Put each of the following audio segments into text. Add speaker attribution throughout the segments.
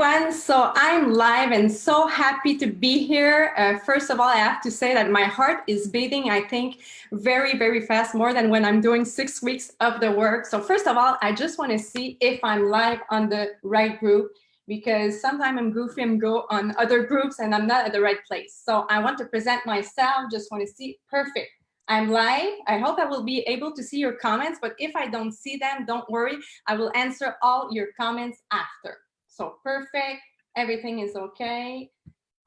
Speaker 1: everyone. So I'm live and so happy to be here. First of all, I have to say that my heart is beating, I think, very, very fast, more than when I'm doing 6 weeks of the work. So first of all, I just want to see if I'm live on the right group, because sometimes I'm goofy and go on other groups and I'm not at the right place. So I want to present myself, just want to see, perfect. I'm live. I hope I will be able to see your comments, but if I don't see them, don't worry. I will answer all your comments after. So perfect, everything is okay.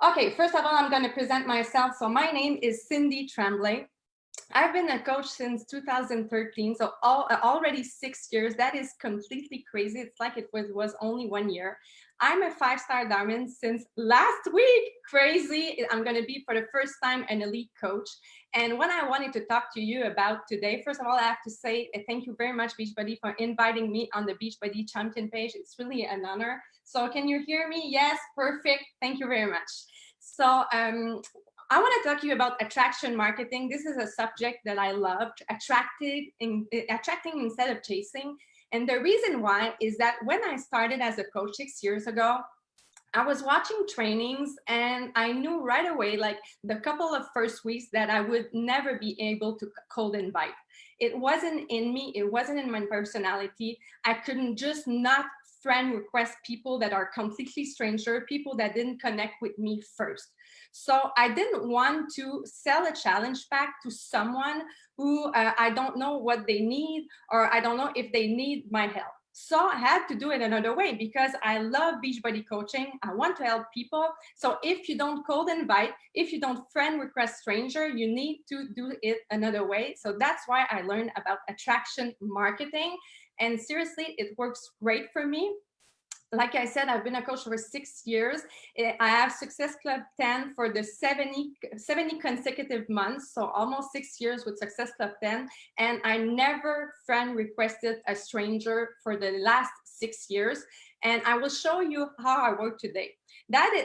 Speaker 1: Okay, first of all, I'm going to present myself. So my name is Cindy Tremblay. I've been a coach since 2013, so already 6 years. That is completely crazy. It's like it was only 1 year. I'm a 5-star diamond since last week. Crazy. I'm going to be for the first time an elite coach. And what I wanted to talk to you about today, first of all, I have to say thank you very much, Beachbody, for inviting me on the Beachbody Champion page. It's really an honor. So can you hear me? Yes, perfect. Thank you very much. So I want to talk to you about attraction marketing. This is a subject that I love, attracting instead of chasing. And the reason why is that when I started as a coach 6 years ago, I was watching trainings and I knew right away, like the couple of first weeks, that I would never be able to cold invite. It wasn't in me. It wasn't in my personality. I couldn't just not friend request people that are completely stranger, people that didn't connect with me first. So I didn't want to sell a challenge pack to someone who I don't know what they need, or I don't know if they need my help. So I had to do it another way because I love Beachbody coaching. I want to help people. So if you don't cold invite, if you don't friend request stranger, you need to do it another way. So that's why I learned about attraction marketing. And seriously, it works great for me. Like I said, I've been a coach for 6 years. I have Success Club 10 for the 70 consecutive months, so almost 6 years with Success Club 10. And I never friend requested a stranger for the last 6 years. And I will show you how I work today.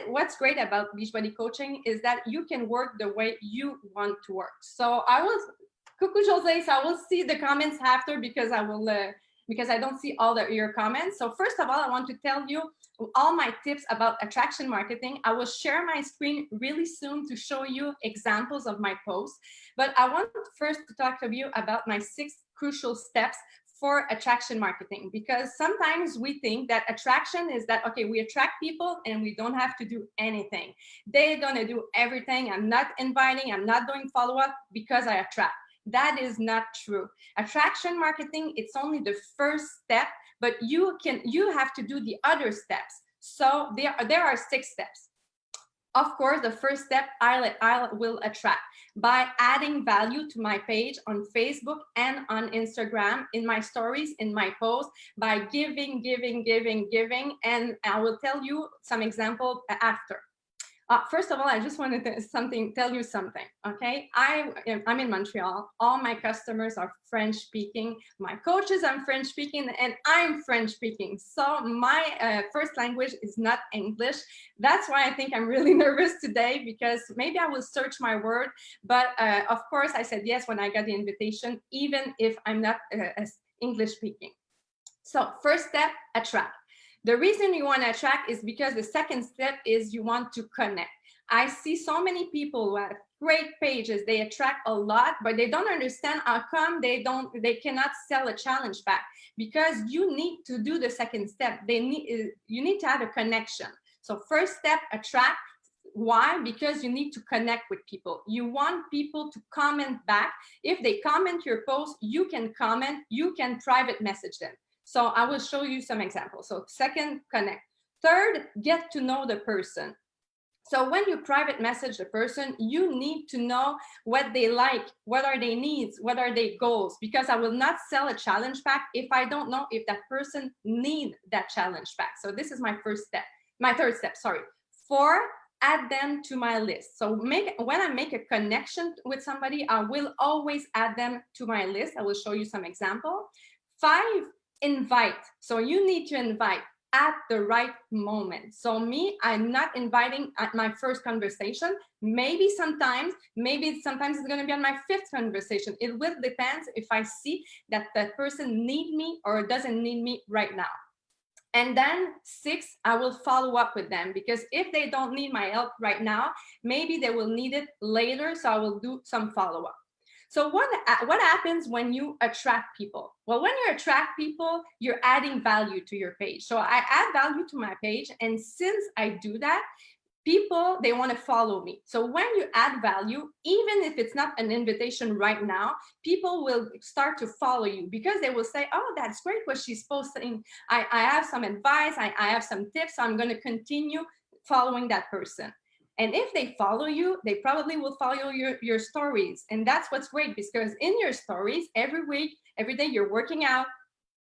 Speaker 1: What's great about Beachbody coaching is that you can work the way you want to work. So Coucou Jose, so I will see the comments after because I don't see all your comments. So first of all, I want to tell you all my tips about attraction marketing. I will share my screen really soon to show you examples of my posts. But I want first to talk to you about my 6 crucial steps for attraction marketing, because sometimes we think that attraction is that, okay, we attract people and we don't have to do anything. They're going to do everything. I'm not inviting, I'm not doing follow-up because I attract. That is not true. Attraction marketing, it's only the first step, but you have to do the other steps. So there are 6 steps. Of course, the first step, I will attract by adding value to my page on Facebook and on Instagram, in my stories, in my posts, by giving, and I will tell you some examples after. First of all, I just wanted to tell you something, okay? I'm in Montreal. All my customers are French speaking. My coaches are French speaking, and I'm French speaking. So my first language is not English. That's why I think I'm really nervous today, because maybe I will search my word. But of course, I said yes when I got the invitation, even if I'm not English speaking. So first step, attract. The reason you want to attract is because the second step is you want to connect. I see so many people who have great pages, they attract a lot, but they don't understand how come they cannot sell a challenge pack, because you need to do the second step. You need to have a connection. So first step, attract. Why? Because you need to connect with people. You want people to comment back. If they comment your post, you can comment, you can private message them. So I will show you some examples. So second, connect. Third, get to know the person. So when you private message the person, you need to know what they like, what are their needs, what are their goals, because I will not sell a challenge pack if I don't know if that person needs that challenge pack. So this is my third step, sorry. 4, add them to my list. So when I make a connection with somebody, I will always add them to my list. I will show you some example. 5, invite. So you need to invite at the right moment. So I'm not inviting at my first conversation. Maybe sometimes it's going to be on my 5th conversation. It will depend if I see that the person needs me or doesn't need me right now. And then 6, I will follow up with them, because if they don't need my help right now, maybe they will need it later. So I will do some follow up. So what happens when you attract people? Well, when you attract people, you're adding value to your page. So I add value to my page. And since I do that, people, they want to follow me. So when you add value, even if it's not an invitation right now, people will start to follow you, because they will say, oh, that's great what she's posting. I have some advice, I have some tips, so I'm going to continue following that person. And if they follow you, they probably will follow your stories. And that's what's great, because in your stories, every week, every day, you're working out,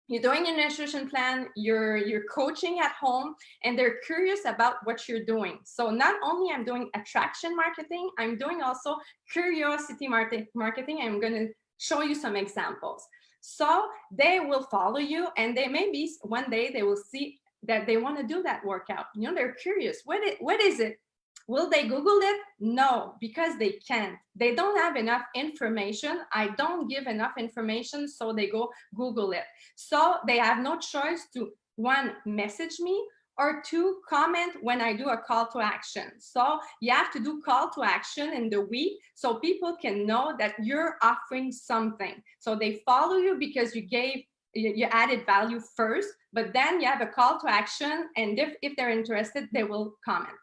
Speaker 1: you're doing your nutrition plan, you're coaching at home, and they're curious about what you're doing. So not only I'm doing attraction marketing, I'm doing also curiosity marketing. I'm going to show you some examples. So they will follow you, and they maybe one day they will see that they want to do that workout. You know, they're curious. What is it? Will they Google it? No, because they can't. They don't have enough information. I don't give enough information, so they go Google it. So they have no choice to, 1, message me, or 2, comment when I do a call to action. So you have to do call to action in the week, so people can know that you're offering something. So they follow you because you added value first, but then you have a call to action, and if they're interested, they will comment.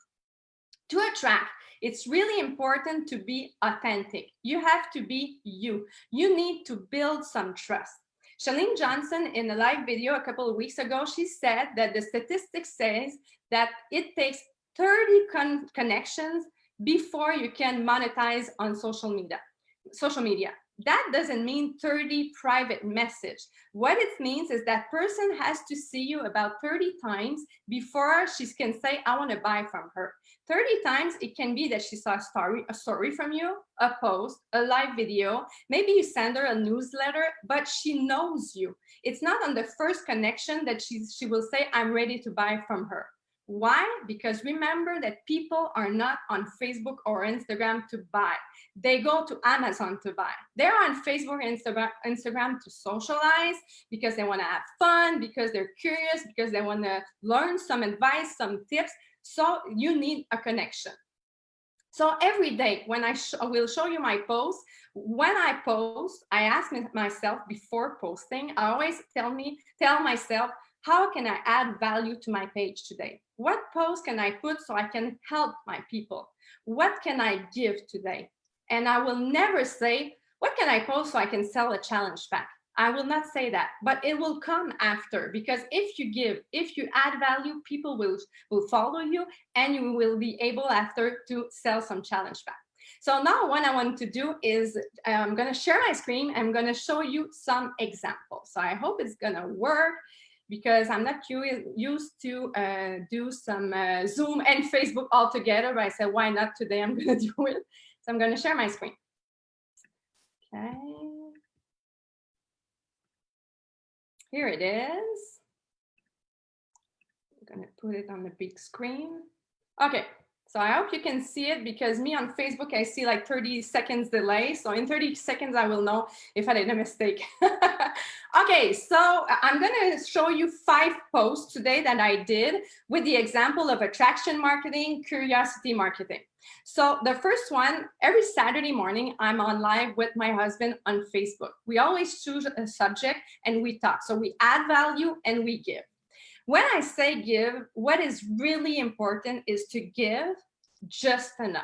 Speaker 1: To attract, it's really important to be authentic. You have to be you. You need to build some trust. Chalene Johnson, in a live video a couple of weeks ago, she said that the statistics says that it takes 30 connections before you can monetize on social media. That doesn't mean 30 private message. What it means is that person has to see you about 30 times before she can say, I want to buy from her. 30 times, it can be that she saw a story from you, a post, a live video. Maybe you send her a newsletter, but she knows you. It's not on the first connection that she will say, I'm ready to buy from her. Why? Because remember that people are not on Facebook or Instagram to buy. They go to Amazon to buy. They're on Facebook and Instagram to socialize, because they want to have fun, because they're curious, because they want to learn some advice, some tips. So you need a connection. So every day when I will show you my posts, when I post, I ask myself before posting, I always tell myself, how can I add value to my page today? What post can I put so I can help my people? What can I give today? And I will never say, what can I post so I can sell a challenge pack? I will not say that, but it will come after, because if you give, if you add value, people will follow you, and you will be able after to sell some challenge pack. So now what I want to do is I'm going to share my screen. I'm going to show you some examples. So I hope it's going to work, because I'm not used to do some Zoom and Facebook all together, but I said, why not today? I'm going to do it. So I'm going to share my screen. Okay. Here it is. I'm going to put it on the big screen. Okay. So I hope you can see it, because me on Facebook, I see like 30 seconds delay. So in 30 seconds, I will know if I did a mistake. Okay, so I'm going to show you 5 posts today that I did with the example of attraction marketing, curiosity marketing. So the first one, every Saturday morning, I'm on live with my husband on Facebook. We always choose a subject and we talk. So we add value and we give. When I say give, what is really important is to give just enough.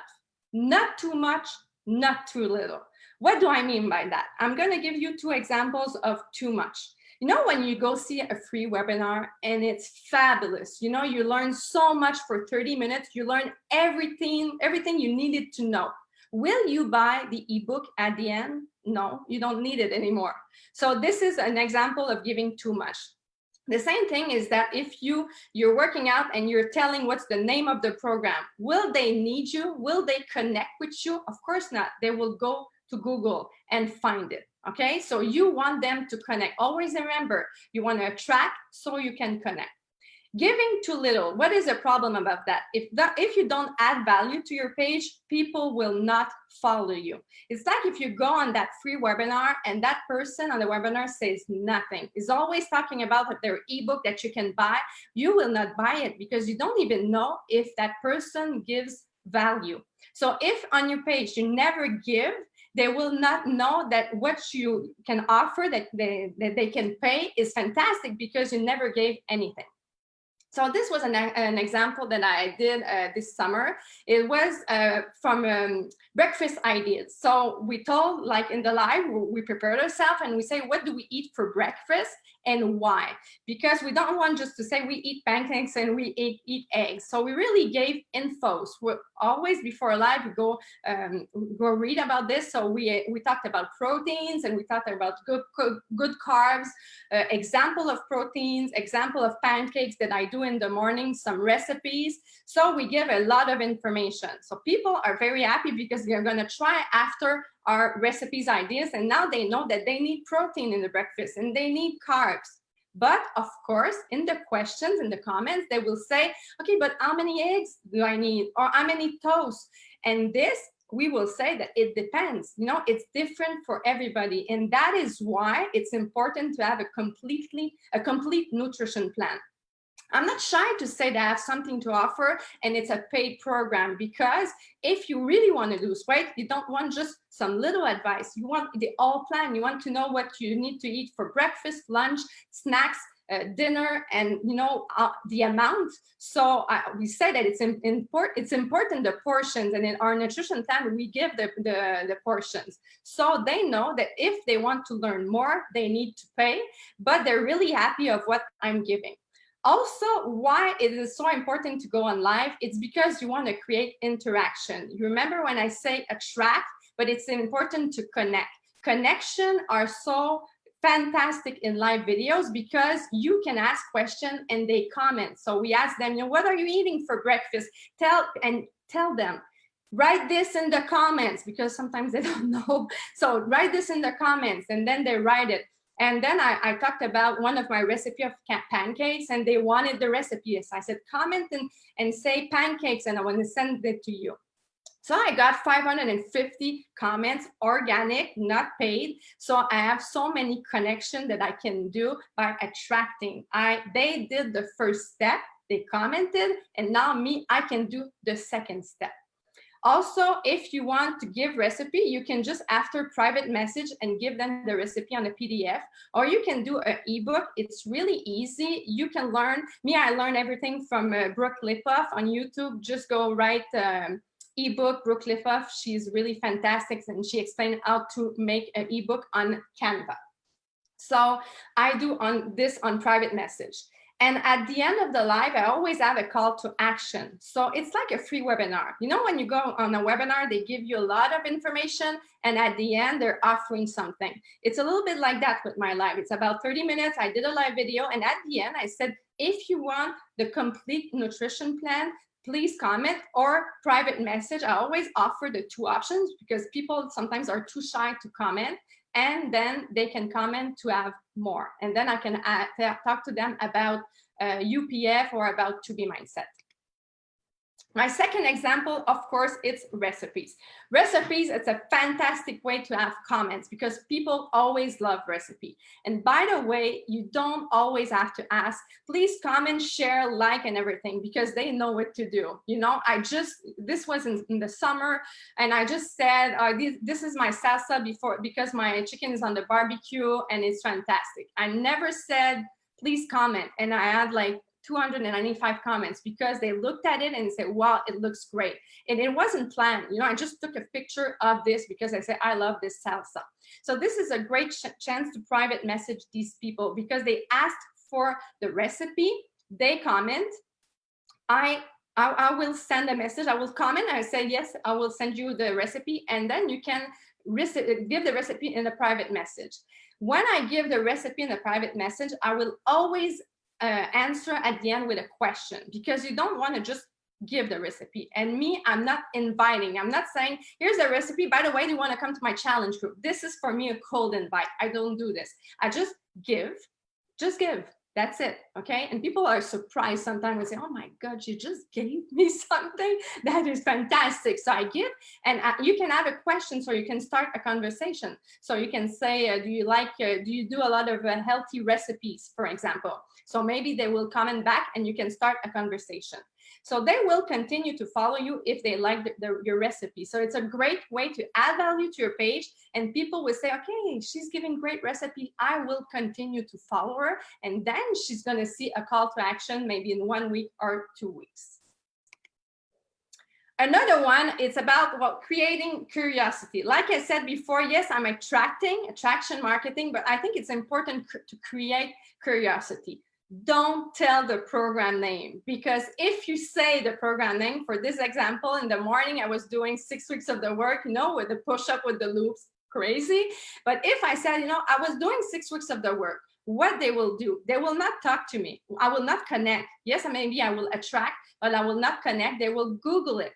Speaker 1: Not too much, not too little. What do I mean by that? I'm going to give you 2 examples of too much. You know, when you go see a free webinar and it's fabulous, you know, you learn so much for 30 minutes, you learn everything you needed to know. Will you buy the ebook at the end? No, you don't need it anymore. So this is an example of giving too much. The same thing is that if you're working out and you're telling what's the name of the program, will they need you? Will they connect with you? Of course not. They will go to Google and find it. Okay, so you want them to connect. Always remember, you want to attract so you can connect. Giving too little. What is the problem about that? If you don't add value to your page, people will not follow you. It's like if you go on that free webinar and that person on the webinar says nothing, is always talking about their ebook that you can buy, you will not buy it because you don't even know if that person gives value. So if on your page you never give, they will not know that what you can offer, that they can pay, is fantastic because you never gave anything. So this was an example that I did this summer. It was from breakfast ideas. So we told, like in the live, we prepared ourselves and we say, what do we eat for breakfast and why? Because we don't want just to say we eat pancakes and we eat eggs. So we really gave infos. We always before live, we go read about this. So we talked about proteins and we talked about good carbs, example of proteins, example of pancakes that I do in the morning, some recipes. So we give a lot of information. So people are very happy because they're going to try after our recipes ideas. And now they know that they need protein in the breakfast and they need carbs. But of course, in the questions, in the comments, they will say, okay, but how many eggs do I need? Or how many toasts? And this, we will say that it depends. You know, it's different for everybody. And that is why it's important to have a complete nutrition plan. I'm not shy to say that I have something to offer and it's a paid program, because if you really want to lose weight, you don't want just some little advice. You want the whole plan. You want to know what you need to eat for breakfast, lunch, snacks, dinner, and the amount. So we say that it's important the portions, and in our nutrition plan we give the portions, so they know that if they want to learn more, they need to pay, but they're really happy of what I'm giving. Also, why it is so important to go on live, it's because you want to create interaction. You remember when I say attract, but it's important to connect. Connection are so fantastic in live videos because you can ask questions and they comment. So we ask them, what are you eating for breakfast? Tell them. Write this in the comments, because sometimes they don't know. So write this in the comments, and then they write it. And then I talked about one of my recipe of pancakes, and they wanted the recipe. So I said, comment and say pancakes, and I want to send it to you. So I got 550 comments, organic, not paid. So I have so many connections that I can do by attracting. They did the first step, they commented, and now I can do the second step. Also, if you want to give recipe, you can just after private message and give them the recipe on a PDF, or you can do an ebook. It's really easy. You can learn. I learned everything from Brooke Lipoff on YouTube. Just go write ebook, Brooke Lipoff. She's really fantastic, and she explained how to make an ebook on Canva. So I do this on private message. And at the end of the live, I always have a call to action. So it's like a free webinar. When you go on a webinar, they give you a lot of information, and at the end, they're offering something. It's a little bit like that with my live. It's about 30 minutes. I did a live video, and at the end, I said, if you want the complete nutrition plan, please comment or private message. I always offer the two options because people sometimes are too shy to comment. And then they can comment to have more. And then I can talk to them about UPF or about to be mindset. My second example, of course, it's recipes. Recipes, it's a fantastic way to have comments because people always love recipe. And by the way, you don't always have to ask, please comment, share, like, and everything, because they know what to do. This was in the summer, and I just said, this is my salsa because my chicken is on the barbecue and it's fantastic. I never said, please comment. And I had like 295 comments because they looked at it and said, wow, it looks great. And it wasn't planned. I just took a picture of this because I said, I love this salsa. So this is a great chance to private message these people because they asked for the recipe, they comment, I will send a message, I will comment, I say, yes, I will send you the recipe, and then you can give the recipe in a private message. When I give the recipe in a private message, I will always answer at the end with a question, because you don't want to just give the recipe. And I'm not inviting. I'm not saying, here's the recipe. By the way, do you want to come to my challenge group? This is for me a cold invite. I don't do this. I just give. Just give. That's it, okay? And people are surprised sometimes and say, oh my God, you just gave me something that is fantastic. So I give, and you can have a question, so you can start a conversation. So you can say, do you do a lot of healthy recipes, for example? So maybe they will comment back and you can start a conversation. So they will continue to follow you if they like your recipe. So it's a great way to add value to your page, and people will say, okay, she's giving great recipe, I will continue to follow her, and then she's going to see a call to action maybe in 1 week or 2 weeks. Another one, it's about creating curiosity. Like I said before, yes, I'm attraction marketing, but I think it's important to create curiosity. Don't tell the program name, because if you say the program name, for this example, in the morning I was doing 6 weeks of the work, with the push-up with the loops, crazy. But if I said, I was doing 6 weeks of the work, what they will do, they will not talk to me. I will not connect. Yes, maybe I will attract, but I will not connect. They will Google it.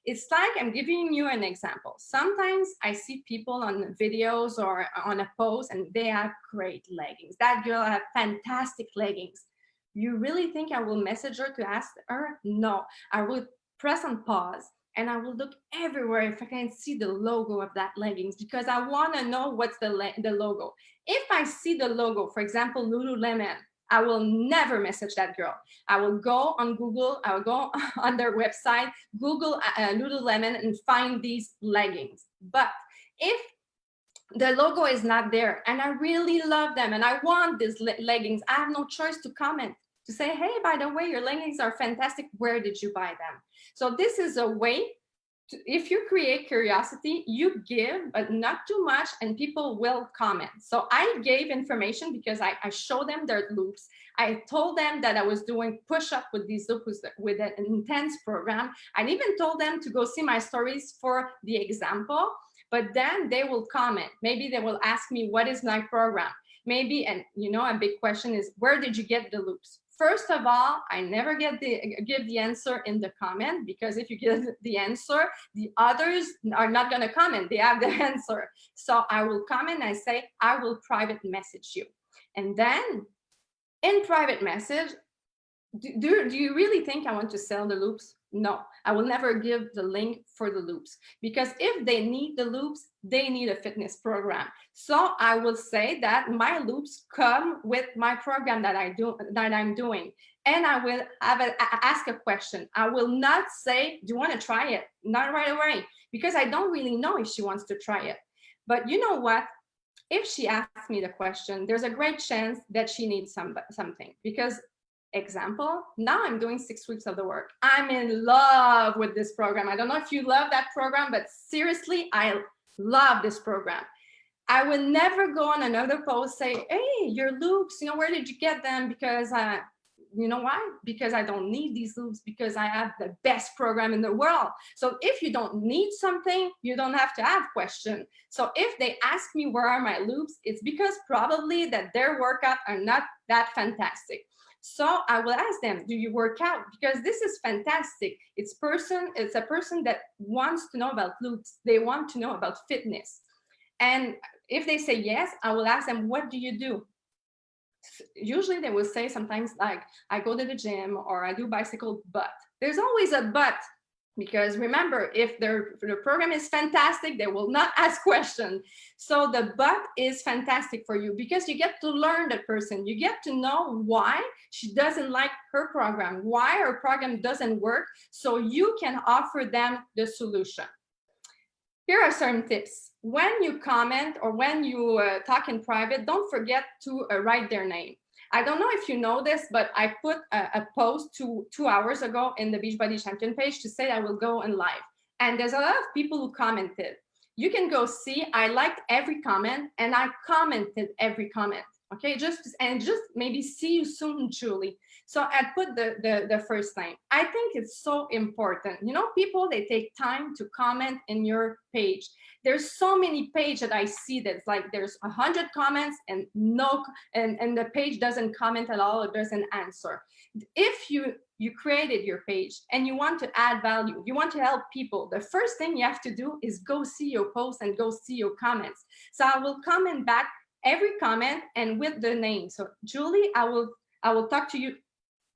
Speaker 1: It's like, I'm giving you an example. Sometimes I see people on videos or on a post and they have great leggings. That girl has fantastic leggings. You really think I will message her to ask her? No, I would press on pause and I will look everywhere if I can see the logo of that leggings, because I want to know what's the logo. If I see the logo, for example, Lululemon, I will never message that girl. I will go on Google, I will go on their website, Google Lululemon and find these leggings. But if the logo is not there and I really love them and I want these leggings, I have no choice to comment, to say, hey, by the way, your leggings are fantastic. Where did you buy them? So this is a way if you create curiosity, you give, but not too much, and people will comment. So I gave information because I showed them their loops. I told them that I was doing push-up with these loops with an intense program. I even told them to go see my stories for the example, but then they will comment. Maybe they will ask me, what is my program? Maybe, and a big question is, where did you get the loops? First of all, I never give the answer in the comment, because if you give the answer, the others are not going to comment. They have the answer. So I will comment. I say, I will private message you. And then in private message, do you really think I want to sell the loops? No, I will never give the link for the loops, because if they need the loops, they need a fitness program. So I will say that my loops come with my program that I'm doing, and I will ask a question. I will not say, do you want to try it? Not right away, because I don't really know if she wants to try it. But you know what? If she asks me the question, there's a great chance that she needs something, because example, now I'm doing 6 weeks of the work. I'm in love with this program. I don't know if you love that program, but seriously, I love this program. I will never go on another post say, hey, your loops, where did you get them? Because you know why? Because I don't need these loops, because I have the best program in the world. So if you don't need something, you don't have to have question. So if they ask me where are my loops, it's because probably that their workout are not that fantastic. So I will ask them, do you work out? Because this is fantastic. It's a person that wants to know about loops. They want to know about fitness. And if they say yes, I will ask them, what do you do? Usually they will say sometimes like, I go to the gym or I do bicycle, but there's always a but. Because remember, if the program is fantastic, they will not ask questions. So the but is fantastic for you, because you get to learn the person. You get to know why she doesn't like her program, why her program doesn't work, so you can offer them the solution. Here are some tips. When you comment or when you talk in private, don't forget to write their name. I don't know if you know this, but I put a post 2 hours ago in the Beachbody Champion page to say I will go in live. And there's a lot of people who commented. You can go see, I liked every comment and I commented every comment. Okay, just maybe see you soon, Julie. So I put the first name. I think it's so important. People, they take time to comment in your page. There's so many pages that I see that's like there's 100 comments and and the page doesn't comment at all, or doesn't answer. If you created your page and you want to add value, you want to help people, the first thing you have to do is go see your posts and go see your comments. So I will comment back every comment and with the name. So Julie, I will talk to you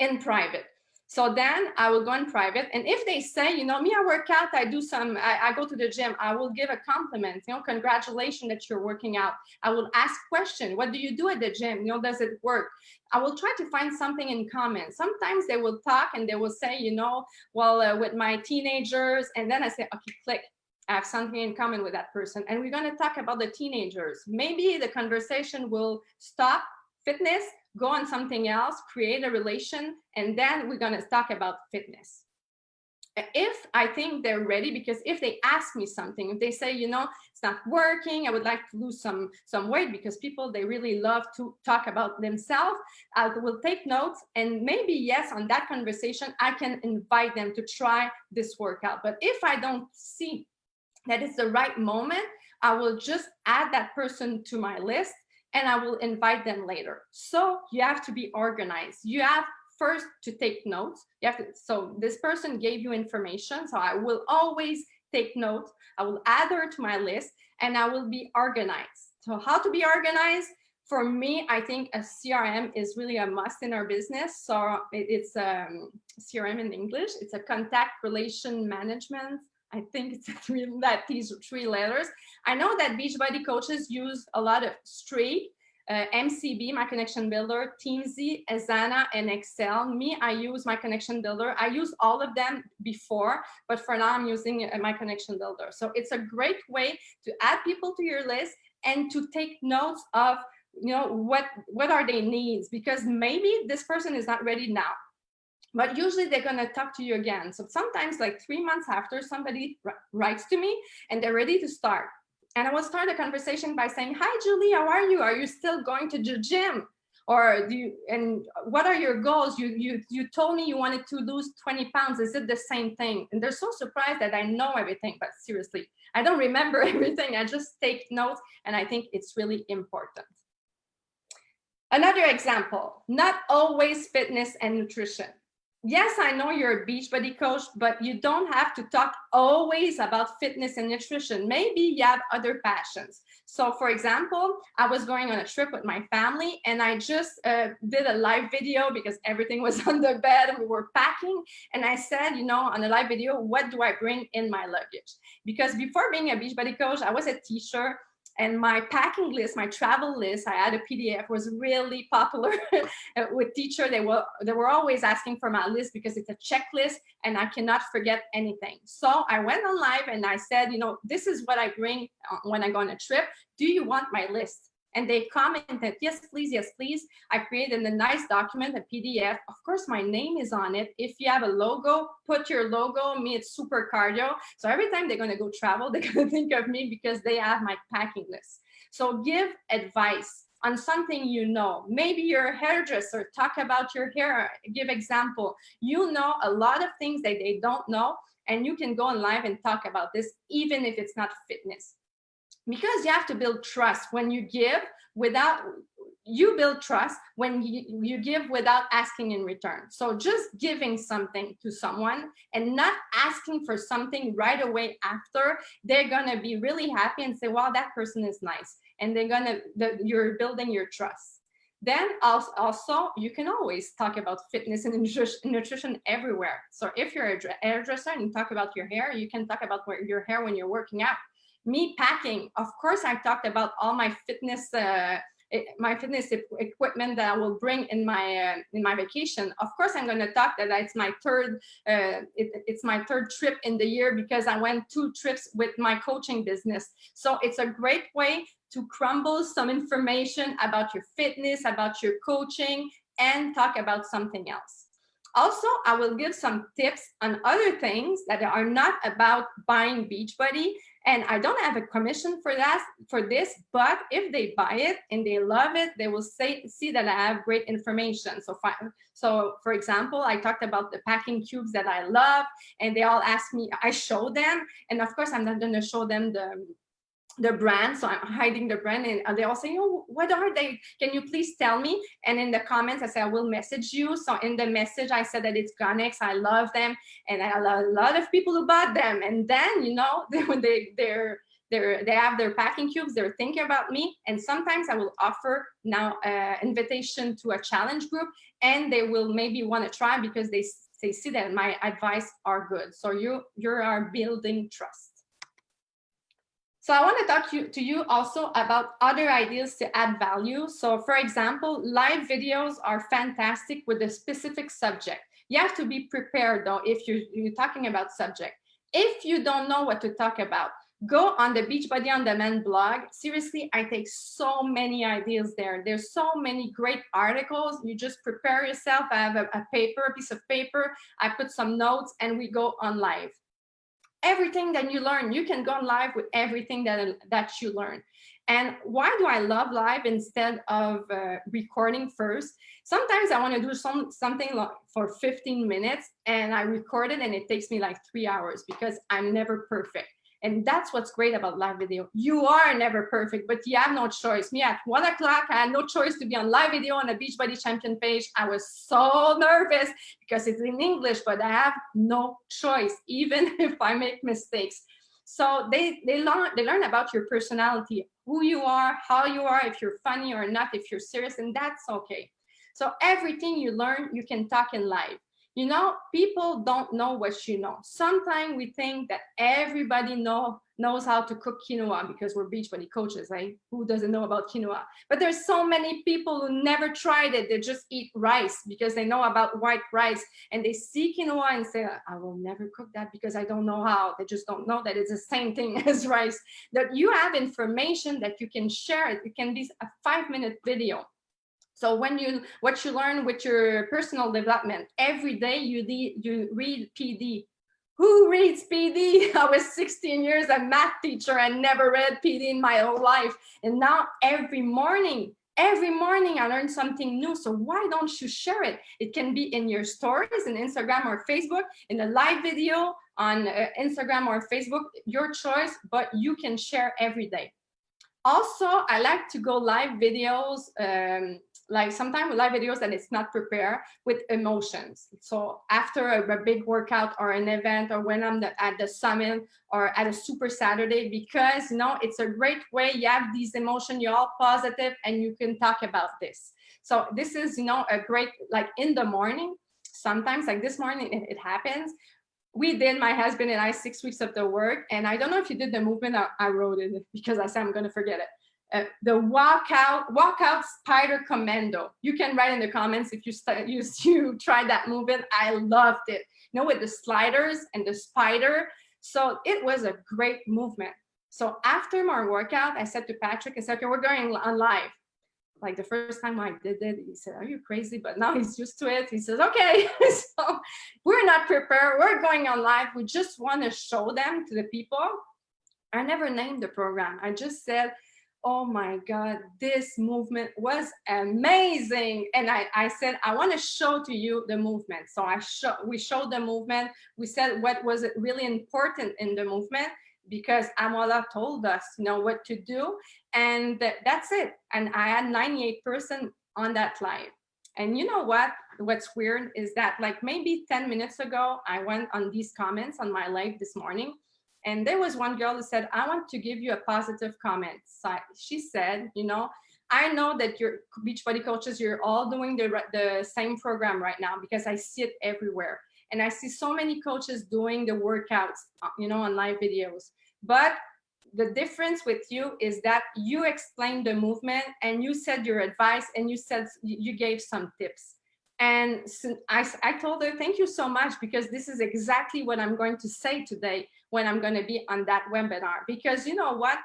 Speaker 1: in private. So then I will go in private. And if they say, you know, me, I work out, I go to the gym, I will give a compliment, you know, congratulations that you're working out. I will ask questions. What do you do at the gym? You know, does it work? I will try to find something in common. Sometimes they will talk and they will say, you know, well, with my teenagers. And then I say, okay, click. I have something in common with that person. And we're going to talk about the teenagers. Maybe the conversation will stop fitness, go on something else, create a relation, and then we're going to talk about fitness. If I think they're ready, because if they ask me something, if they say, you know, it's not working, I would like to lose some weight, because people, they really love to talk about themselves, I will take notes, and maybe, yes, on that conversation, I can invite them to try this workout. But if I don't see that it's the right moment, I will just add that person to my list and I will invite them later. So you have to be organized. You have first to take notes. So this person gave you information. So I will always take notes. I will add her to my list and I will be organized. So how to be organized? For me, I think a CRM is really a must in our business. So it's CRM in English. It's a contact relation management. I think it's these three letters. I know that Beachbody coaches use a lot of Streak, MCB, My Connection Builder, Teamzy, Asana, and Excel. Me, I use My Connection Builder. I use all of them before, but for now I'm using My Connection Builder. So it's a great way to add people to your list and to take notes of, you know, what are their needs, because maybe this person is not ready now. But usually they're going to talk to you again. So sometimes like 3 months after, somebody writes to me and they're ready to start. And I will start a conversation by saying, hi, Julie, how are you? Are you still going to the gym? Or and what are your goals? You told me you wanted to lose 20 pounds. Is it the same thing? And they're so surprised that I know everything, but seriously, I don't remember everything. I just take notes, and I think it's really important. Another example, not always fitness and nutrition. Yes, I know you're a Beachbody coach, but you don't have to talk always about fitness and nutrition. Maybe you have other passions. So for example, I was going on a trip with my family and I just did a live video because everything was on the bed and we were packing. And I said, you know, on a live video, what do I bring in my luggage? Because before being a Beachbody coach, I was a teacher. And my packing list, my travel list, I had a PDF, was really popular with teachers. They were always asking for my list because it's a checklist and I cannot forget anything. So I went on live and I said, you know, this is what I bring when I go on a trip. Do you want my list? And they commented, yes, please, yes, please. I created a nice document, a PDF. Of course, my name is on it. If you have a logo, put your logo. Me, it's Super Cardio. So every time they're going to go travel, they're going to think of me because they have my packing list. So give advice on something you know. Maybe you're a hairdresser. Talk about your hair. Give example. You know a lot of things that they don't know, and you can go on live and talk about this, even if it's not fitness. Because you have to build trust when you give you build trust when you give without asking in return. So just giving something to someone and not asking for something right away after, they're going to be really happy and say, wow, that person is nice. And you're building your trust. Then also, you can always talk about fitness and nutrition everywhere. So if you're a hairdresser and you talk about your hair, you can talk about your hair when you're working out. Me packing, of course, I talked about all my fitness equipment that I will bring in my vacation. Of course, I'm going to talk that it's my third trip in the year because I went 2 trips with my coaching business. So it's a great way to crumble some information about your fitness, about your coaching, and talk about something else. Also, I will give some tips on other things that are not about buying Beachbody. And I don't have a commission for this, but if they buy it and they love it, they will see that I have great information. So for example, I talked about the packing cubes that I love, and they all ask me, I show them. And of course, I'm not going to show them the brand, so I'm hiding the brand, and they all say, oh, what are they? Can you please tell me? And in the comments, I say, I will message you. So in the message, I said that it's Gonex, I love them, and I have a lot of people who bought them. And then, you know, when they have their packing cubes, they're thinking about me. And sometimes I will offer now invitation to a challenge group, and they will maybe want to try because they see that my advice are good. So you are building trust. So I want to talk to you also about other ideas to add value. So for example, live videos are fantastic with a specific subject. You have to be prepared though if you're talking about subject. If you don't know what to talk about, go on the Beachbody On Demand blog. Seriously, I take so many ideas there. There's so many great articles. You just prepare yourself. I have a piece of paper. I put some notes and we go on live. Everything that you learn, you can go on live with everything that you learn. And why do I love live instead of recording first? Sometimes I want to do something for 15 minutes and I record it and it takes me like 3 hours because I'm never perfect. And that's what's great about live video. You are never perfect, but you have no choice. Me at 1 o'clock, I had no choice to be on live video on the Beachbody Champion page. I was so nervous because it's in English, but I have no choice, even if I make mistakes. So they learn about your personality, who you are, how you are, if you're funny or not, if you're serious, and that's okay. So everything you learn, you can talk in live. You know, people don't know what you know. Sometimes we think that everybody knows how to cook quinoa because we're Beachbody coaches, right? Who doesn't know about quinoa? But there's so many people who never tried it. They just eat rice because they know about white rice and they see quinoa and say, I will never cook that because I don't know how. They just don't know that it's the same thing as rice. That you have information that you can share. It can be a 5-minute video. So what you learn with your personal development, every day you read PD. Who reads PD? I was 16 years a math teacher and never read PD in my whole life. And now every morning I learn something new. So why don't you share it? It can be in your stories in Instagram or Facebook, in a live video on Instagram or Facebook, your choice, but you can share every day. Also, I like to go live videos, like sometimes live videos that it's not prepared with emotions. So after a big workout or an event, or when I'm at the summit or at a super Saturday, because it's a great way. You have these emotions, you're all positive, and you can talk about this. So this is, a great, like in the morning, sometimes like this morning, it happens. We did, my husband and I, 6 weeks of the work. And I don't know if you did the movement. I wrote it because I said I'm going to forget it. The walkout spider commando. You can write in the comments if you tried that movement. I loved it. With the sliders and the spider. So it was a great movement. So after my workout, I said to Patrick, I said, okay, we're going on live. Like the first time I did it, he said, are you crazy? But now he's used to it. He says, okay. So we're not prepared. We're going on live. We just want to show them to the people. I never named the program. I just said, oh my God, this movement was amazing. And I said, I want to show to you the movement. So we showed the movement. We said what was really important in the movement, because Amola told us, what to do. And that's it. And I had 98% on that live. And you know what? What's weird is that like maybe 10 minutes ago, I went on these comments on my live this morning. And there was one girl who said, I want to give you a positive comment. So she said, I know that you're Beachbody coaches, you're all doing the same program right now because I see it everywhere. And I see so many coaches doing the workouts, on live videos. But the difference with you is that you explained the movement and you said your advice and you gave some tips. And so I told her, thank you so much, because this is exactly what I'm going to say today when I'm going to be on that webinar. Because you know what?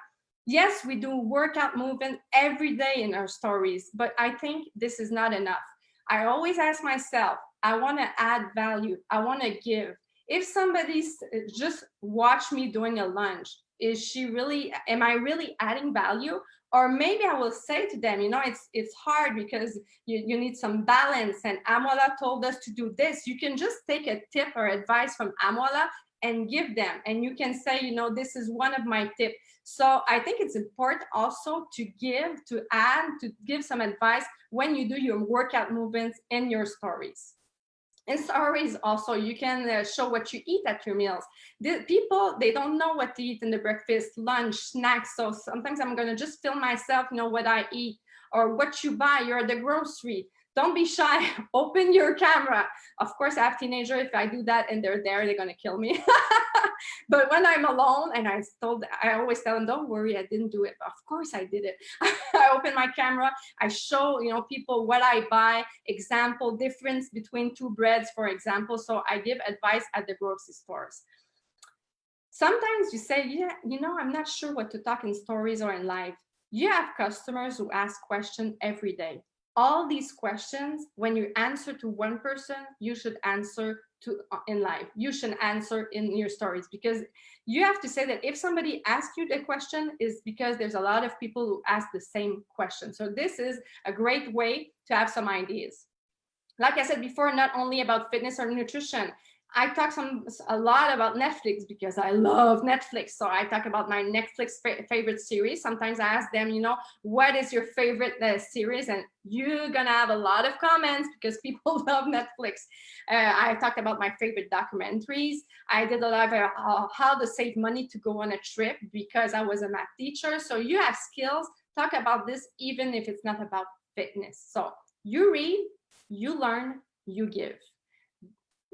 Speaker 1: Yes, we do workout movement every day in our stories, but I think this is not enough. I always ask myself, I want to add value. I want to give. If somebody's just watch me doing a lunge, am I really adding value? Or maybe I will say to them, it's hard because you need some balance. And Amola told us to do this. You can just take a tip or advice from Amola and give them. And you can say, this is one of my tips. So I think it's important also to give some advice when you do your workout movements in your stories. In stories also, you can show what you eat at your meals. The people, they don't know what to eat in the breakfast, lunch, snacks. So sometimes I'm going to just film myself, what I eat or what you buy. You're at the grocery. Don't be shy. Open your camera. Of course, I have teenagers. If I do that and they're there, they're going to kill me. But when I'm alone, and I always tell them, don't worry, I didn't do it. But of course I did it. I open my camera. I show, people what I buy, example, difference between two breads, for example. So I give advice at the grocery stores. Sometimes you say, yeah, I'm not sure what to talk in stories or in live. You have customers who ask questions every day. All these questions, when you answer to one person, you should answer to in live. You should answer in your stories, because you have to say that if somebody asks you the question, is because there's a lot of people who ask the same question. So this is a great way to have some ideas. Like I said before, not only about fitness or nutrition. I talk a lot about Netflix because I love Netflix. So I talk about my Netflix favorite series. Sometimes I ask them, what is your favorite series? And you're going to have a lot of comments because people love Netflix. I talked about my favorite documentaries. I did a lot of how to save money to go on a trip because I was a math teacher. So you have skills. Talk about this even if it's not about fitness. So you read, you learn, you give.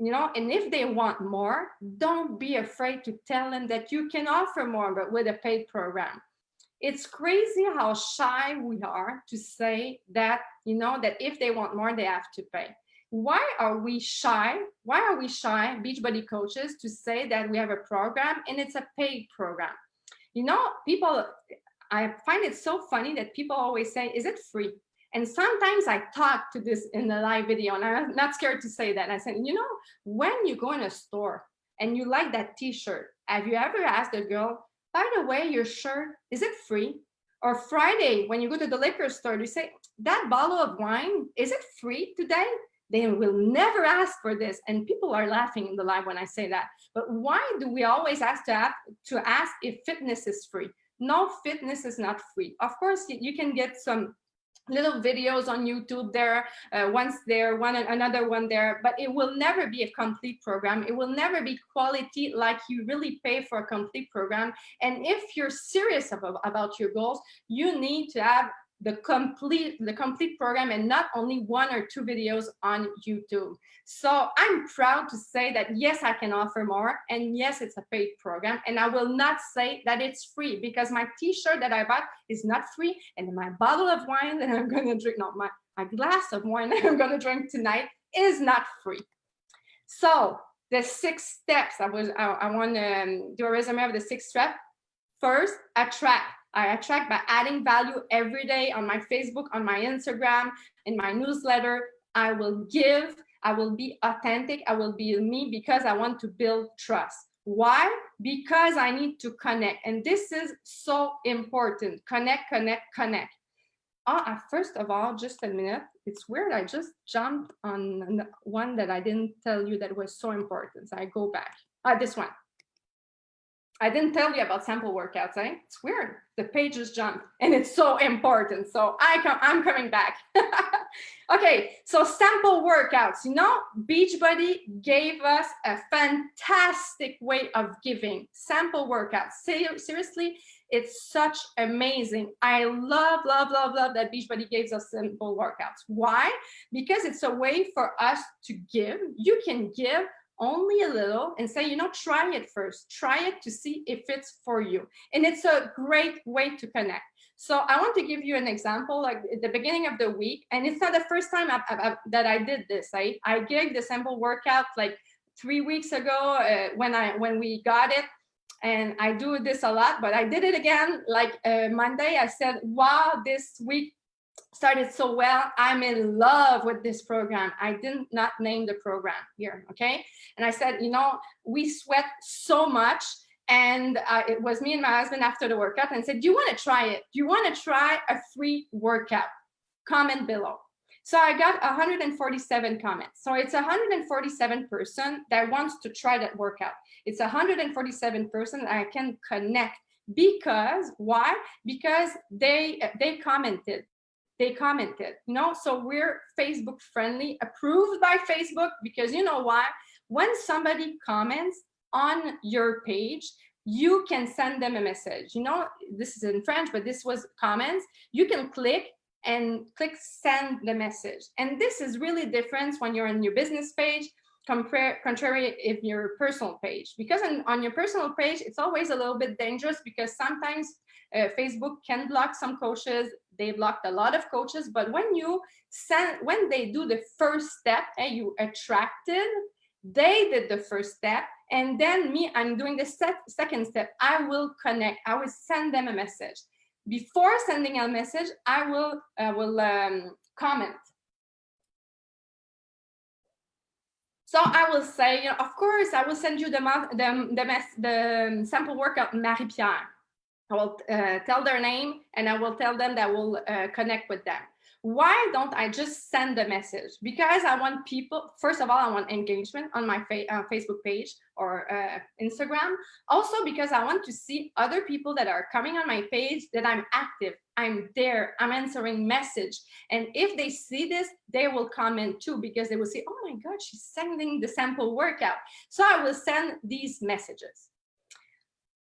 Speaker 1: And if they want more, don't be afraid to tell them that you can offer more, but with a paid program. It's crazy how shy we are to say that, that if they want more, they have to pay. Why are we shy? Why are we shy, Beachbody coaches, to say that we have a program and it's a paid program? People, I find it so funny that people always say, is it free? And sometimes I talk to this in the live video, and I'm not scared to say that. I said, when you go in a store and you like that t-shirt, have you ever asked a girl, by the way, your shirt, is it free? Or Friday, when you go to the liquor store, you say, that bottle of wine, is it free today? They will never ask for this. And people are laughing in the live when I say that. But why do we always ask to ask if fitness is free? No, fitness is not free. Of course, you can get some little videos on YouTube there, once there, another one there, but it will never be a complete program. It will never be quality like you really pay for a complete program. And if you're serious about your goals, you need to have the complete program and not only one or two videos on YouTube. So I'm proud to say that yes, I can offer more, and yes, it's a paid program, and I will not say that it's free, because my t-shirt that I bought is not free, and my bottle of wine that I'm going to drink, no, my glass of wine that I'm going to drink tonight is not free. So the 6 steps, I want to do a resume of the 6 steps. First, attract. I attract by adding value every day on my Facebook, on my Instagram, in my newsletter. I will give, I will be authentic, I will be me, because I want to build trust. Why? Because I need to connect. And this is so important. Connect, connect, connect. First of all, just a minute. It's weird. I just jumped on one that I didn't tell you that was so important. So I go back. This one. I didn't tell you about sample workouts, eh? It's weird. The pages jumped, and it's so important. So I'm coming back. Okay, so sample workouts. Beachbody gave us a fantastic way of giving sample workouts. Seriously, it's such amazing. I love, love, love, love that Beachbody gives us sample workouts. Why? Because it's a way for us to give. You can give only a little and say, try it first. Try it to see if it's for you. And it's a great way to connect. So I want to give you an example, like at the beginning of the week, and it's not the first time that I did this. I gave the sample workout like 3 weeks ago when we got it. And I do this a lot, but I did it again like Monday. I said, wow, this week started so well. I'm in love with this program. I did not name the program here, okay? And I said, we sweat so much. And it was me and my husband after the workout, and said, do you want to try it? Do you want to try a free workout? Comment below. So I got 147 comments. So it's 147 person that wants to try that workout. It's 147 person that I can connect. Because why? Because they commented. they commented, so we're Facebook friendly, approved by Facebook, because you know why? When somebody comments on your page, you can send them a message. This is in French, but this was comments. You can click send the message. And this is really different when you're on your business page, contrary if your personal page, because on your personal page, it's always a little bit dangerous, because sometimes Facebook can block some coaches. They blocked a lot of coaches, but when they do the first step, you attracted, they did the first step, and then me, I'm doing the second step. I will connect. I will send them a message. Before sending a message, I will comment. So I will say, of course, I will send you the sample workout, Marie-Pierre. I will tell their name, and I will tell them that I will connect with them. Why don't I just send a message? Because I want people, first of all, I want engagement on my Facebook page or Instagram. Also because I want to see other people that are coming on my page, that I'm active, I'm there, I'm answering message. And if they see this, they will comment too, because they will say, oh my God, she's sending the sample workout. So I will send these messages.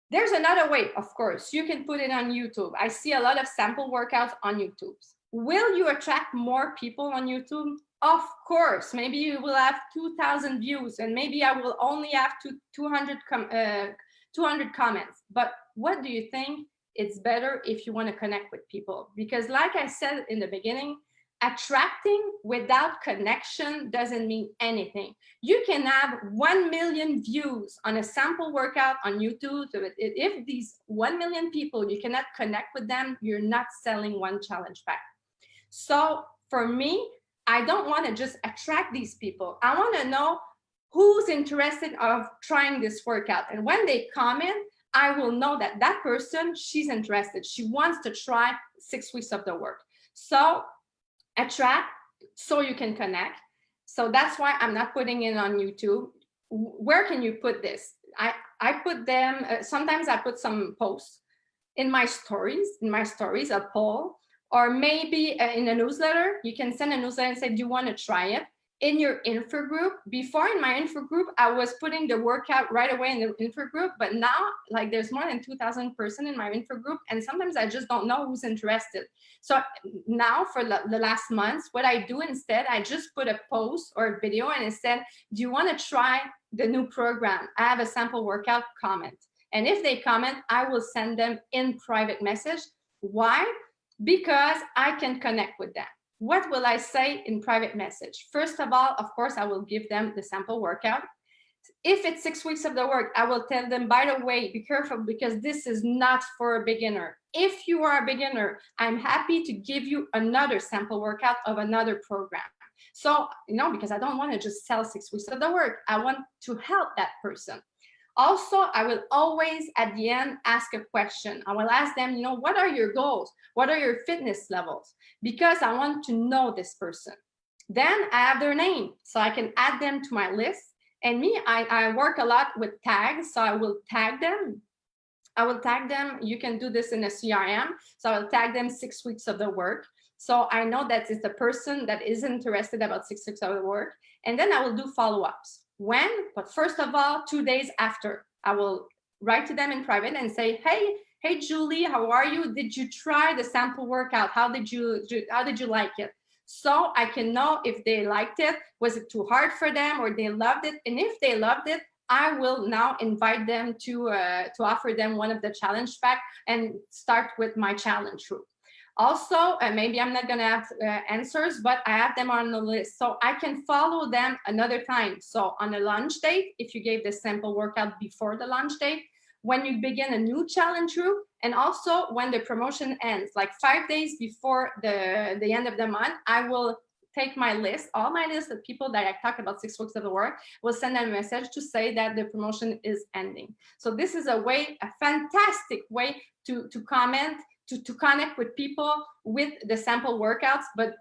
Speaker 1: There's another way, of course. You can put it on YouTube. I see a lot of sample workouts on YouTube. Will you attract more people on YouTube? Of course. Maybe you will have 2,000 views, and maybe I will only have 200 comments. But what do you think? It's better if you want to connect with people. Because like I said in the beginning, attracting without connection doesn't mean anything. You can have 1 million views on a sample workout on YouTube. So if these 1 million people, you cannot connect with them, you're not selling one challenge pack. So for me, I don't want to just attract these people. I want to know who's interested of trying this workout. And when they comment, I will know that that person, she's interested. She wants to try 6 weeks of the work. So attract so you can connect. So that's why I'm not putting it on YouTube. Where can you put this? I put them, sometimes I put some posts in my stories, a poll, or maybe in a newsletter. You can send a newsletter and say, do you want to try it? In your info group. Before, in my info group, I was putting the workout right away in the info group, but now, like, there's more than 2,000 person in my info group, and sometimes I just don't know who's interested. So now, for the last months, what I do instead, I just put a post or a video, and it said, do you want to try the new program? I have a sample workout, comment. And if they comment, I will send them in private message. Why? Because I can connect with them. What will I say in private message? First of all, of course, I will give them the sample workout. If it's 6 weeks of the work, I will tell them, by the way, be careful, because this is not for a beginner. If you are a beginner, I'm happy to give you another sample workout of another program. So, because I don't want to just sell 6 weeks of the work. I want to help that person. Also, I will always, at the end, ask a question. I will ask them, what are your goals? What are your fitness levels? Because I want to know this person. Then I have their name, so I can add them to my list. And me, I work a lot with tags, so I will tag them. You can do this in a CRM. So I will tag them 6 weeks of the work. So I know that it's the person that is interested about 6 weeks of the work. And then I will do follow-ups. When? But first of all, 2 days after, I will write to them in private and say, hey, Julie, how are you? Did you try the sample workout? How did you like it? So I can know if they liked it. Was it too hard for them, or they loved it? And if they loved it, I will now invite them to offer them one of the challenge pack and start with my challenge group. Also, maybe I'm not going to have answers, but I have them on the list. So I can follow them another time. So on a launch date, if you gave the sample workout before the launch date, when you begin a new challenge group, and also when the promotion ends, like 5 days before the end of the month, I will take my list, all my list of people that I talked about 6 weeks of the work, will send them a message to say that the promotion is ending. So this is a fantastic way to comment, to connect with people with the sample workouts, but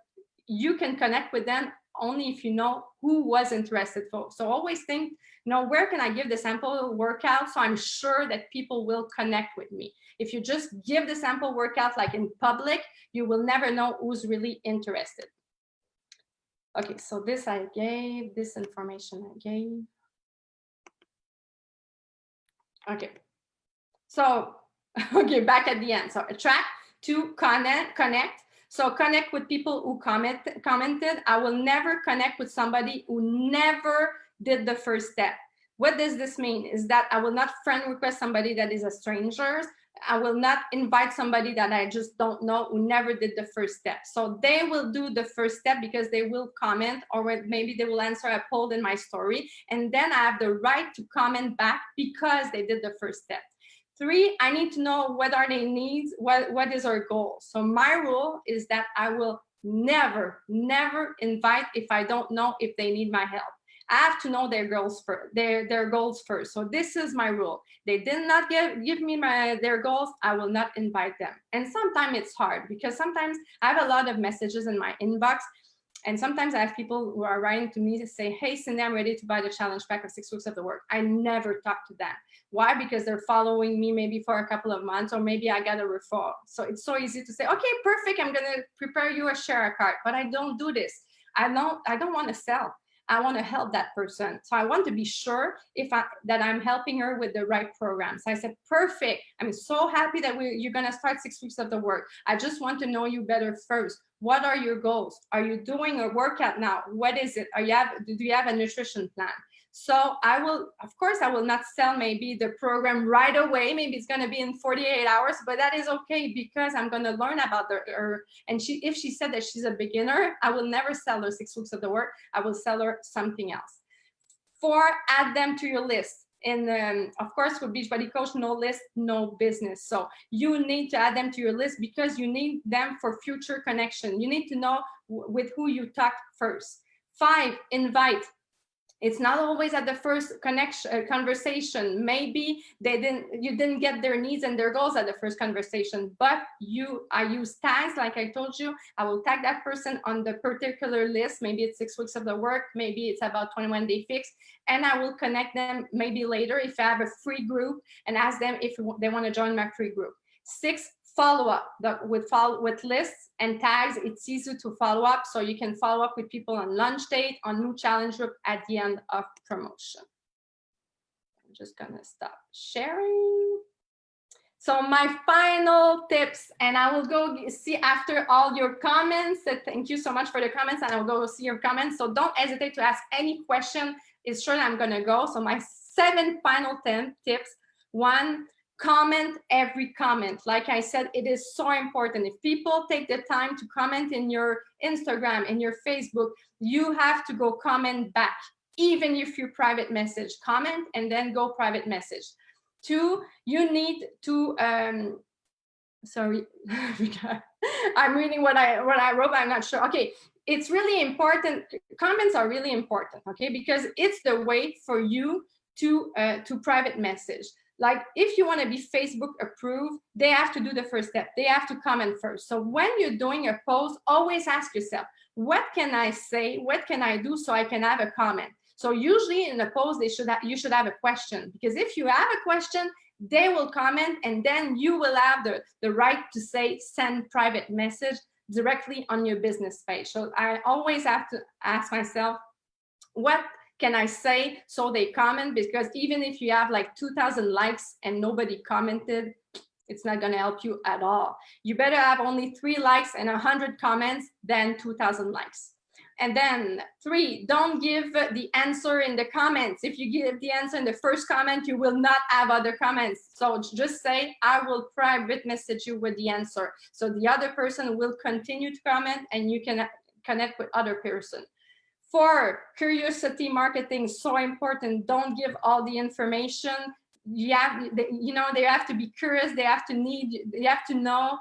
Speaker 1: you can connect with them only if you know who was interested for. So always think where can I give the sample workout so I'm sure that people will connect with me? If you just give the sample workout like in public, you will never know who's really interested. Okay, so this I gave, this information I gave. Okay, so, okay, back at the end. So attract, to connect. So connect with people who commented. I will never connect with somebody who never did the first step. What does this mean? Is that I will not friend request somebody that is a stranger. I will not invite somebody that I just don't know who never did the first step. So they will do the first step because they will comment, or maybe they will answer a poll in my story. And then I have the right to comment back because they did the first step. 3, I need to know what are their needs, what is our goal. So my rule is that I will never invite if I don't know if they need my help. I have to know their goals first, their goals first. So this is my rule. They did not give me their goals, I will not invite them. And sometimes it's hard because sometimes I have a lot of messages in my inbox. And sometimes I have people who are writing to me to say, hey, Cindy, I'm ready to buy the challenge pack of 6 weeks of the work. I never talk to them. Why? Because they're following me maybe for a couple of months, or maybe I got a referral. So it's so easy to say, okay, perfect, I'm going to prepare you a share card. But I don't do this. I don't want to sell. I want to help that person. So I want to be sure that I'm helping her with the right program. So I said, perfect. I'm so happy that you're going to start 6 weeks of the work. I just want to know you better first. What are your goals? Are you doing a workout now? What is it? Do you have a nutrition plan? So of course, I will not sell maybe the program right away. Maybe it's going to be in 48 hours, but that is okay because I'm going to learn about her. And if she said that she's a beginner, I will never sell her 6 weeks of the work. I will sell her something else. 4, add them to your list. And of course, with Beachbody Coach, no list, no business. So you need to add them to your list because you need them for future connection. You need to know with who you talk first. 5, invite. It's not always at the first conversation. Maybe you didn't get their needs and their goals at the first conversation, but I use tags, like I told you. I will tag that person on the particular list. Maybe it's 6 weeks of the work. Maybe it's about 21-day fix. And I will connect them maybe later if I have a free group and ask them if they want to join my free group. 6, follow up with lists and tags. It's easy to follow up, so you can follow up with people on launch date, on new challenge group at the end of promotion. I'm just gonna stop sharing. So my final tips, and I will go see after all your comments. Thank you so much for the comments, and I'll go see your comments. So don't hesitate to ask any question. It's sure I'm gonna go. So my 7 final tips. 1, comment every comment. Like I said, it is so important. If people take the time to comment in your Instagram, in your Facebook, you have to go comment back. Even if you private message, comment and then go private message. 2, you need to, sorry, I'm reading what I wrote, I'm not sure. Okay, it's really important. Comments are really important, okay? Because it's the way for you to private message. Like if you want to be Facebook approved, they have to do the first step. They have to comment first. So when you're doing a post, always ask yourself, what can I say? What can I do so I can have a comment? So usually in a post, you should have a question, because if you have a question, they will comment, and then you will have the right to say send private message directly on your business page. So I always have to ask myself, what can I say so they comment? Because even if you have like 2,000 likes and nobody commented, it's not going to help you at all. You better have only 3 likes and 100 comments than 2,000 likes. And then 3, don't give the answer in the comments. If you give the answer in the first comment, you will not have other comments. So just say, I will private message you with the answer. So the other person will continue to comment and you can connect with other person. 4, curiosity marketing, so important. Don't give all the information. They have to be curious. They have to know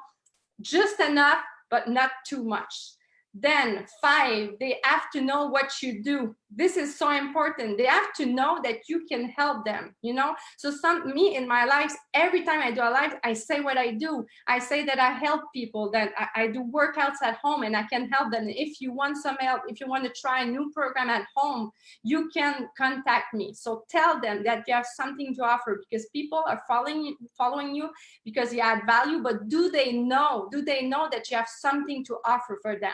Speaker 1: just enough, but not too much. Then 5, they have to know what you do. This is so important. They have to know that you can help them, you know? So me in my life, every time I do a live, I say what I do. I say that I help people, that I do workouts at home and I can help them. If you want some help, if you want to try a new program at home, you can contact me. So tell them that you have something to offer, because people are following you because you add value, but do they know that you have something to offer for them?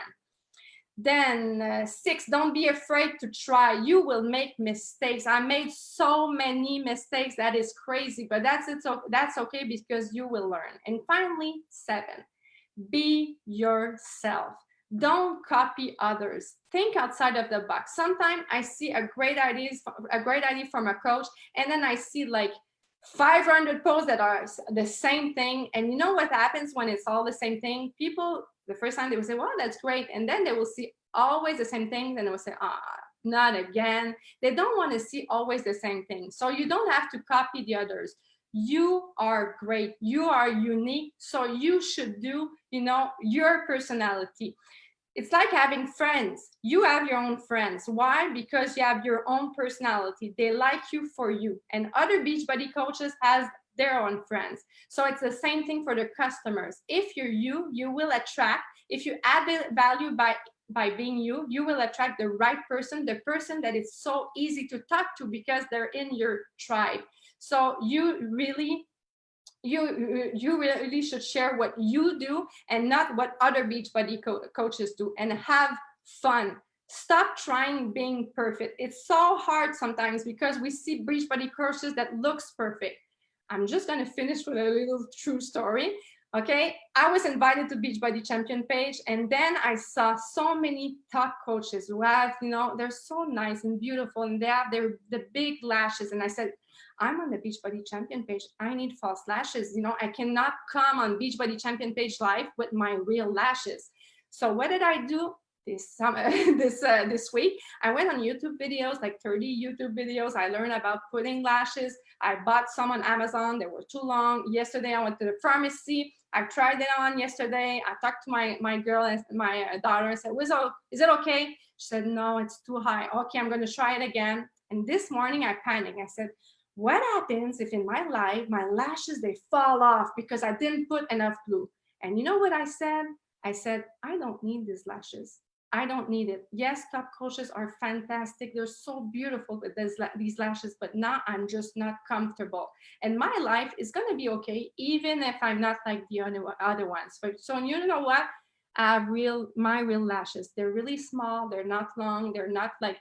Speaker 1: Then 6, don't be afraid to try. You will make mistakes. I made so many mistakes. That is crazy, but that's it. So that's okay, because you will learn. And finally, 7, be yourself. Don't copy others. Think outside of the box. Sometimes I see a great idea from a coach, and then I see like 500 posts that are the same thing. And you know what happens when it's all the same thing? People, the first time they will say, well, that's great. And then they will see always the same thing. Then they will say, not again. They don't want to see always the same thing. So you don't have to copy the others. You are great. You are unique. So you should do, your personality. It's like having friends. You have your own friends. Why? Because you have your own personality. They like you for you. And other Beachbody coaches has their own friends. So it's the same thing for the customers. If you're you will attract. If you add value by being you will attract the right person, the person that is so easy to talk to because they're in your tribe. So you really should share what you do and not what other Beachbody coaches do, and have fun. Stop trying being perfect. It's so hard sometimes because we see Beachbody coaches that looks perfect. I'm just going to finish with a little true story. Okay, I was invited to Beachbody Champion page, and then I saw so many top coaches who have, they're so nice and beautiful, and they have the big lashes. And I said, I'm on the Beachbody Champion page. I need false lashes. I cannot come on Beachbody Champion page live with my real lashes. So what did I do this week? I went on YouTube videos, like 30 YouTube videos. I learned about putting lashes. I bought some on Amazon. They were too long. Yesterday, I went to the pharmacy. I tried it on yesterday. I talked to my girl and my daughter and said, is it okay? She said, no, it's too high. Okay, I'm going to try it again. And this morning I panicked. I said, what happens if in my life, my lashes, they fall off because I didn't put enough glue? And you know what I said? I said, I don't need these lashes. I don't need it. Yes, top coaches are fantastic. They're so beautiful with these lashes, but now I'm just not comfortable. And my life is going to be okay, even if I'm not like the other ones. So you know what? My real lashes. They're really small. They're not long. They're not like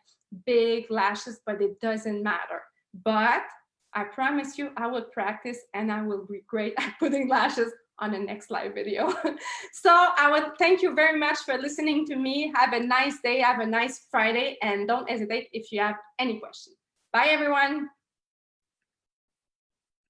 Speaker 1: big lashes, but it doesn't matter. But I promise you, I will practice and I will be great at putting lashes on the next live video. So I would thank you very much for listening to me. Have a nice day. Have a nice Friday. And don't hesitate if you have any questions. Bye, everyone.